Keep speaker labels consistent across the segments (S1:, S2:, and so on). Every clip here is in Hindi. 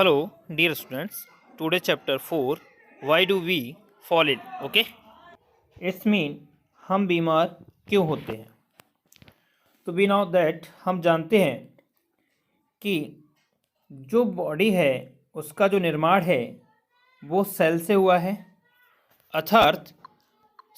S1: Hello, dear students. Today, chapter 4, Why do we fall ill? Okay? It's mean हम बीमार क्यों होते हैं? तो वी नो दैट हम जानते हैं कि जो बॉडी है उसका जो निर्माण है वो सेल से हुआ है। अर्थात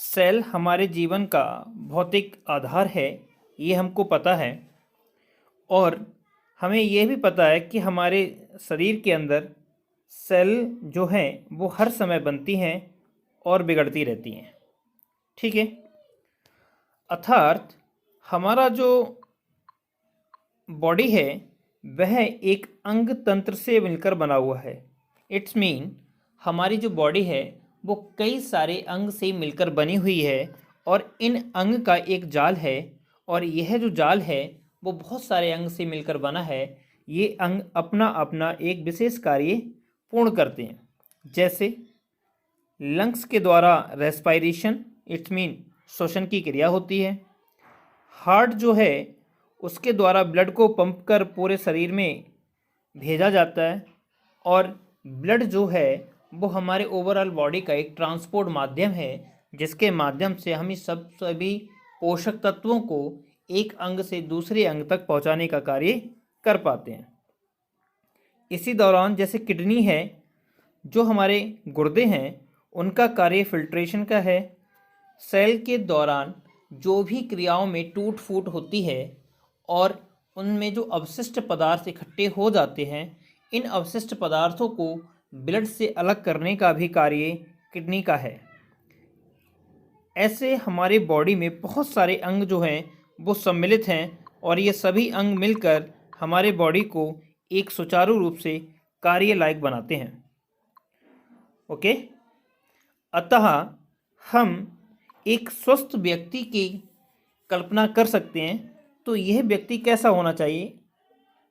S1: सेल हमारे जीवन का भौतिक आधार है, ये हमको पता है। और हमें यह भी पता है कि हमारे शरीर के अंदर सेल जो हैं वो हर समय बनती हैं और बिगड़ती रहती हैं। ठीक है, अर्थात हमारा जो बॉडी है वह एक अंग तंत्र से मिलकर बना हुआ है। इट्स मीन हमारी जो बॉडी है वो कई सारे अंग से मिलकर बनी हुई है और इन अंग का एक जाल है, और यह जो जाल है वो बहुत सारे अंग से मिलकर बना है। ये अंग अपना अपना एक विशेष कार्य पूर्ण करते हैं। जैसे लंग्स के द्वारा रेस्पायरेशन, इट्स मीन श्वसन की क्रिया होती है। हार्ट जो है उसके द्वारा ब्लड को पंप कर पूरे शरीर में भेजा जाता है, और ब्लड जो है वो हमारे ओवरऑल बॉडी का एक ट्रांसपोर्ट माध्यम है, जिसके माध्यम से हम इस सभी पोषक तत्वों को एक अंग से दूसरे अंग तक पहुंचाने का कार्य कर पाते हैं। इसी दौरान जैसे किडनी है, जो हमारे गुर्दे हैं, उनका कार्य फिल्ट्रेशन का है। सेल के दौरान जो भी क्रियाओं में टूट फूट होती है और उनमें जो अवशिष्ट पदार्थ इकट्ठे हो जाते हैं, इन अवशिष्ट पदार्थों को ब्लड से अलग करने का भी कार्य किडनी का है। ऐसे हमारे बॉडी में बहुत सारे अंग जो हैं वो सम्मिलित हैं, और ये सभी अंग मिलकर हमारे बॉडी को एक सुचारू रूप से कार्य लायक बनाते हैं। ओके, अतः हम एक स्वस्थ व्यक्ति की कल्पना कर सकते हैं। तो यह व्यक्ति कैसा होना चाहिए,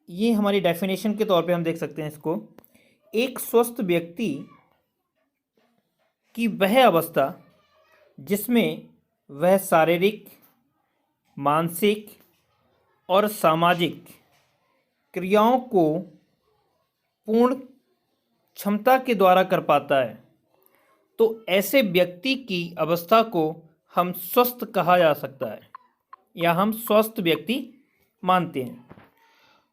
S1: ये हमारी डेफिनेशन के तौर पे हम देख सकते हैं इसको। एक स्वस्थ व्यक्ति की वह अवस्था जिसमें वह शारीरिक, मानसिक और सामाजिक क्रियाओं को पूर्ण क्षमता के द्वारा कर पाता है। तो ऐसे व्यक्ति की अवस्था को हम स्वस्थ कहा जा सकता है, या हम स्वस्थ व्यक्ति मानते हैं।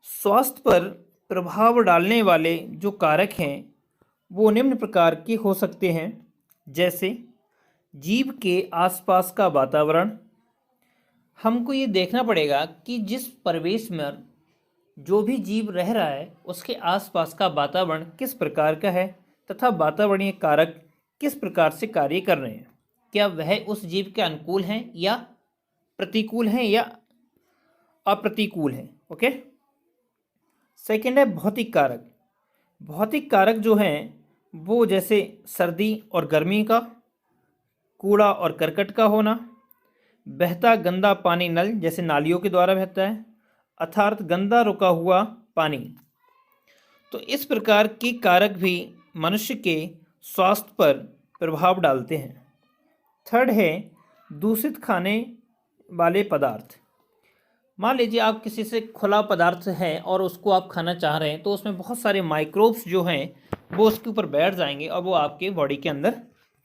S1: स्वास्थ्य पर प्रभाव डालने वाले जो कारक हैं वो निम्न प्रकार के हो सकते हैं। जैसे जीव के आसपास का वातावरण, हमको ये देखना पड़ेगा कि जिस परिवेश में जो भी जीव रह रहा है उसके आसपास का वातावरण किस प्रकार का है, तथा वातावरणीय कारक किस प्रकार से कार्य कर रहे हैं। क्या वह उस जीव के अनुकूल हैं या प्रतिकूल हैं या अप्रतिकूल हैं। ओके, सेकेंड है भौतिक कारक। भौतिक कारक जो हैं वो जैसे सर्दी और गर्मी का, कूड़ा और करकट का होना, बहता गंदा पानी नल जैसे नालियों के द्वारा बहता है, अर्थात गंदा रुका हुआ पानी। तो इस प्रकार के कारक भी मनुष्य के स्वास्थ्य पर प्रभाव डालते हैं। थर्ड है दूषित खाने वाले पदार्थ। मान लीजिए आप किसी से खुला पदार्थ है और उसको आप खाना चाह रहे हैं, तो उसमें बहुत सारे माइक्रोब्स जो हैं वो उसके ऊपर बैठ जाएंगे और वो आपके बॉडी के अंदर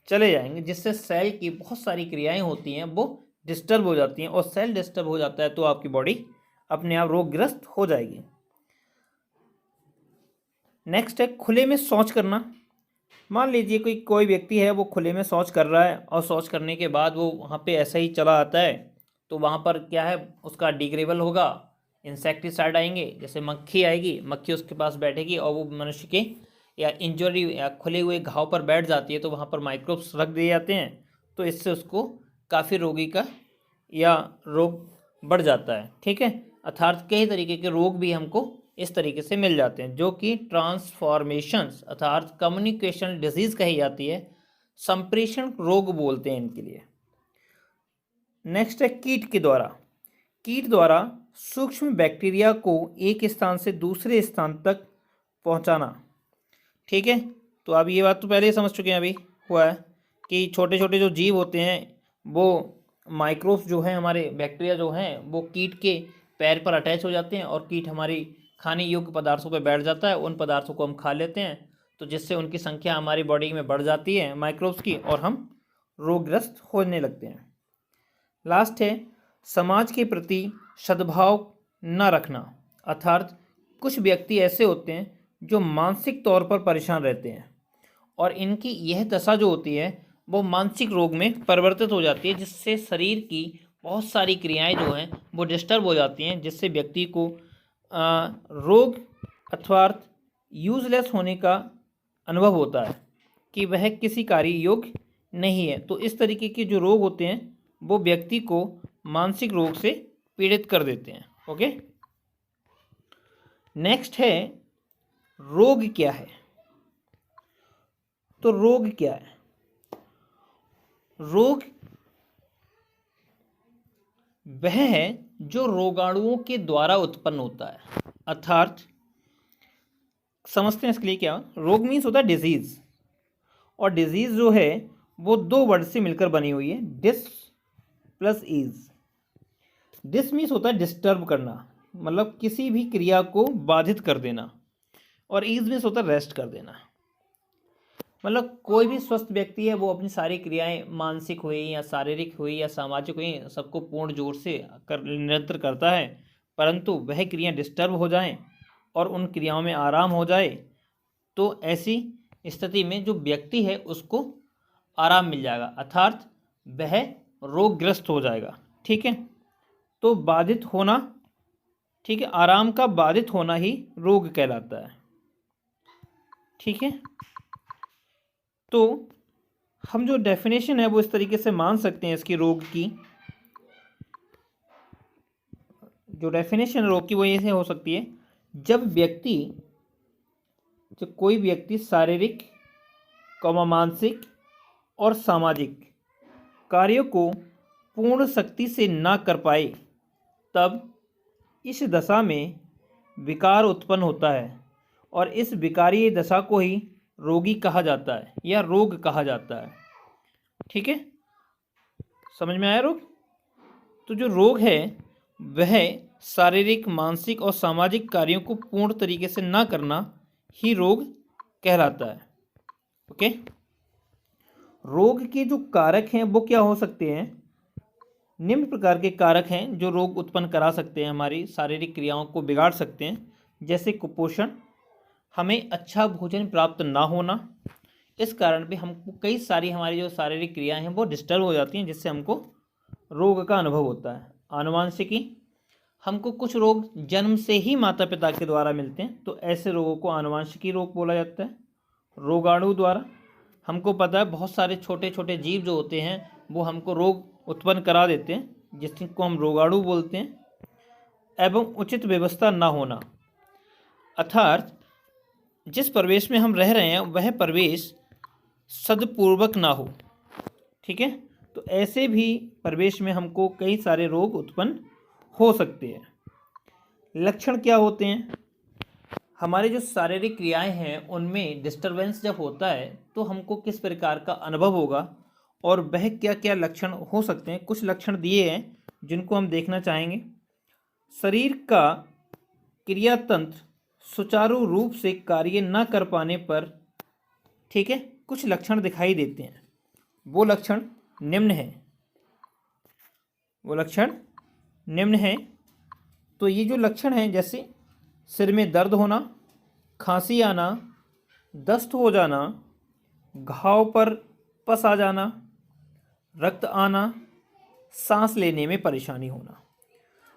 S1: चले जाएंगे, जिससे सेल की बहुत सारी क्रियाएं होती हैं वो डिस्टर्ब हो जाती हैं, और सेल डिस्टर्ब हो जाता है तो आपकी बॉडी अपने आप रोगग्रस्त हो जाएगी। नेक्स्ट है खुले में शौच करना। मान लीजिए कोई व्यक्ति है वो खुले में शौच कर रहा है, और शौच करने के बाद वो वहाँ पे ऐसा ही चला आता है, तो वहाँ पर क्या है उसका डिग्रेवल होगा, इंसेक्टिसाइड आएंगे, जैसे मक्खी आएगी, मक्खी उसके पास बैठेगी और वो मनुष्य के या इंजरी या खुले हुए घाव पर बैठ जाती है, तो वहाँ पर माइक्रोब्स रख दिए जाते हैं, तो इससे उसको काफ़ी रोगी का या रोग बढ़ जाता है। ठीक है, अर्थात कई तरीके के रोग भी हमको इस तरीके से मिल जाते हैं, जो कि ट्रांसफॉर्मेशंस अर्थात कम्युनिकेशन डिजीज़ कही जाती है, संप्रेषण रोग बोलते हैं इनके लिए। नेक्स्ट है कीट के द्वारा। कीट द्वारा सूक्ष्म बैक्टीरिया को एक स्थान से दूसरे स्थान तक पहुंचाना। ठीक है, तो आप ये बात तो पहले ही समझ चुके हैं, अभी हुआ है कि छोटे छोटे जो जीव होते हैं वो माइक्रोब्स जो हैं, हमारे बैक्टीरिया जो हैं वो कीट के पैर पर अटैच हो जाते हैं और कीट हमारी खाने योग्य पदार्थों पर बैठ जाता है, उन पदार्थों को हम खा लेते हैं, तो जिससे उनकी संख्या हमारी बॉडी में बढ़ जाती है माइक्रोब्स की, और हम रोगग्रस्त होने लगते हैं। लास्ट है समाज के प्रति सद्भाव न रखना, अर्थात कुछ व्यक्ति ऐसे होते हैं जो मानसिक तौर पर परेशान रहते हैं और इनकी यह दशा जो होती है वो मानसिक रोग में परिवर्तित हो जाती है, जिससे शरीर की बहुत सारी क्रियाएं जो हैं वो डिस्टर्ब हो जाती हैं, जिससे व्यक्ति को रोग अर्थात यूजलेस होने का अनुभव होता है कि वह किसी कार्य योग्य नहीं है। तो इस तरीके के जो रोग होते हैं वो व्यक्ति को मानसिक रोग से पीड़ित कर देते हैं। ओके, नेक्स्ट है रोग क्या है। तो रोग क्या है? रोग वह है जो रोगाणुओं के द्वारा उत्पन्न होता है, अर्थात समझते हैं इसके लिए क्या रोग मीन्स होता है डिजीज, और डिजीज जो है वो दो वर्ड से मिलकर बनी हुई है, dis plus ease. Dis means होता है डिस्टर्ब करना, मतलब किसी भी क्रिया को बाधित कर देना, और ईज मीन्स होता है रेस्ट कर देना। मतलब कोई भी स्वस्थ व्यक्ति है वो अपनी सारी क्रियाएं मानसिक हुई या शारीरिक हुई या सामाजिक हुई सबको पूर्ण जोर से निरंतर करता है, परंतु वह क्रियाएं डिस्टर्ब हो जाएं और उन क्रियाओं में आराम हो जाए, तो ऐसी स्थिति में जो व्यक्ति है उसको आराम मिल जाएगा, अर्थात वह रोगग्रस्त हो जाएगा। ठीक है, तो बाधित होना, ठीक है, आराम का बाधित होना ही रोग कहलाता है। ठीक है, तो हम जो डेफिनेशन है वो इस तरीके से मान सकते हैं इसकी रोग की, जो डेफिनेशन रोग की वो ऐसे हो सकती है, जब कोई व्यक्ति शारीरिक मानसिक और सामाजिक कार्यों को पूर्ण शक्ति से ना कर पाए, तब इस दशा में विकार उत्पन्न होता है और इस विकारीय दशा को ही रोगी कहा जाता है या रोग कहा जाता है। ठीक है, समझ में आया रोग? तो जो रोग है वह शारीरिक मानसिक और सामाजिक कार्यों को पूर्ण तरीके से ना करना ही रोग कहलाता है। ओके, रोग के जो कारक हैं वो क्या हो सकते हैं? निम्न प्रकार के कारक हैं जो रोग उत्पन्न करा सकते हैं, हमारी शारीरिक क्रियाओं को बिगाड़ सकते हैं, जैसे कुपोषण, हमें अच्छा भोजन प्राप्त ना होना, इस कारण भी हमको कई सारी हमारी जो शारीरिक क्रियाएं हैं वो डिस्टर्ब हो जाती हैं, जिससे हमको रोग का अनुभव होता है। आनुवांशिकी, हमको कुछ रोग जन्म से ही माता पिता के द्वारा मिलते हैं, तो ऐसे रोगों को आनुवांशिकी रोग बोला जाता है। रोगाणु द्वारा, हमको पता है बहुत सारे छोटे छोटे जीव जो होते हैं वो हमको रोग उत्पन्न करा देते हैं, जिसको हम रोगाणु बोलते हैं। एवं उचित व्यवस्था ना होना, अर्थात जिस परिवेश में हम रह रहे हैं वह परिवेश सदपूर्वक ना हो। ठीक है, तो ऐसे भी परिवेश में हमको कई सारे रोग उत्पन्न हो सकते हैं। लक्षण क्या होते हैं? हमारे जो शारीरिक क्रियाएं हैं उनमें डिस्टरबेंस जब होता है तो हमको किस प्रकार का अनुभव होगा और वह क्या क्या लक्षण हो सकते हैं। कुछ लक्षण दिए हैं जिनको हम देखना चाहेंगे। शरीर का क्रियातंत्र सुचारू रूप से कार्य न कर पाने पर, ठीक है, कुछ लक्षण दिखाई देते हैं। वो लक्षण निम्न है। तो ये जो लक्षण हैं, जैसे सिर में दर्द होना, खांसी आना, दस्त हो जाना, घाव पर पस आ जाना, रक्त आना, सांस लेने में परेशानी होना।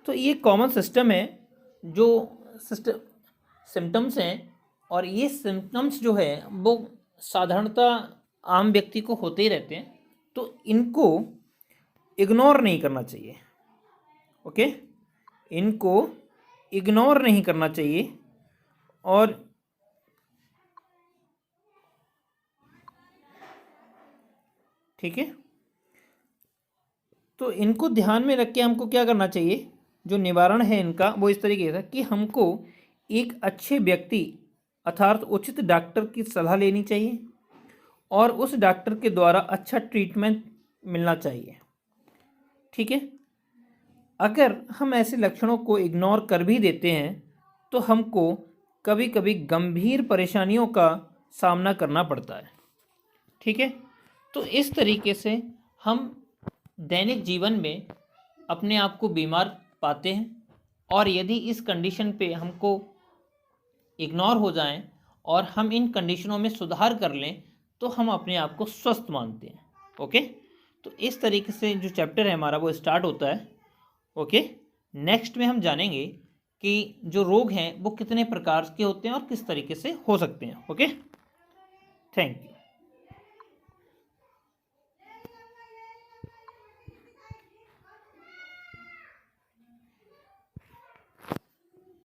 S1: तो ये कॉमन सिस्टम है, जो सिम्टम्स हैं, और ये सिम्टम्स जो है वो साधारणतः आम व्यक्ति को होते ही रहते हैं, तो इनको इग्नोर नहीं करना चाहिए। ओके, इनको इग्नोर नहीं करना चाहिए, और ठीक है, तो इनको ध्यान में रख के हमको क्या करना चाहिए, जो निवारण है इनका वो इस तरीके से कि हमको एक अच्छे व्यक्ति अर्थात उचित डॉक्टर की सलाह लेनी चाहिए और उस डॉक्टर के द्वारा अच्छा ट्रीटमेंट मिलना चाहिए। ठीक है, अगर हम ऐसे लक्षणों को इग्नोर कर भी देते हैं तो हमको कभी कभी गंभीर परेशानियों का सामना करना पड़ता है। ठीक है, तो इस तरीके से हम दैनिक जीवन में अपने आप को बीमार पाते हैं, और यदि इस कंडीशन पे हमको इग्नोर हो जाएं और हम इन कंडीशनों में सुधार कर लें तो हम अपने आप को स्वस्थ मानते हैं। ओके, तो इस तरीके से जो चैप्टर है हमारा वो स्टार्ट होता है। ओके, नेक्स्ट में हम जानेंगे कि जो रोग हैं वो कितने प्रकार के होते हैं और किस तरीके से हो सकते हैं। Okay, thank you.